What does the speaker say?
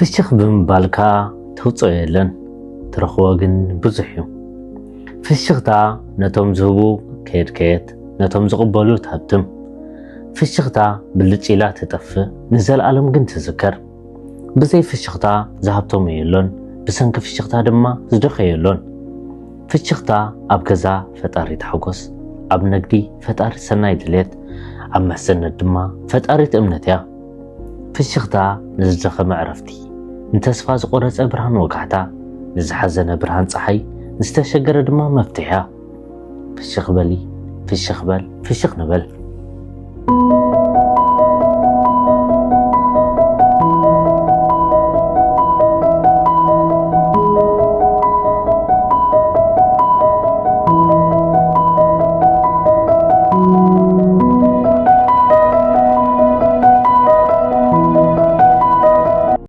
ፍሽኽ ብምባልካ ተውፅኦ የለን ትረኽቦ ግን ብዙሕ እዩ ፍሽኽታ ነቶም ዝህቡ ከየድ ነቶም ዝቕበሉ ትሃብትም ፍሽኽታ ብልጭ ኢላ ትጠፍእ ንዘለዓለም ግን ትዝከር ብዘይ ፍሽኽታ ዝሃብቶም የሎን ብሰንኪ ፍሽኽታ ድማ ዝደኸየሎን ፍሽኽታ ኣብ ገዛ ፈጣሪ ተሓጎስ ኣብ ነግዲ ፈጣሪ ሰናይ ድሌት ኣብ መሕሰነት ድማ ፈጣሪት እምነት እያ ፍሽኽታ ንዝደኸመ ዕረፍቲ ንተስፋ ዝቆረፀ ብርሃን ወጋሕታ ንዝሓዘነ ብርሃን ፀሓይ ንዝተሸገረ ድማ መፍትሕያ ፍሽኽ በሊ ፍሽኽ በል ፍሽኽ ንበል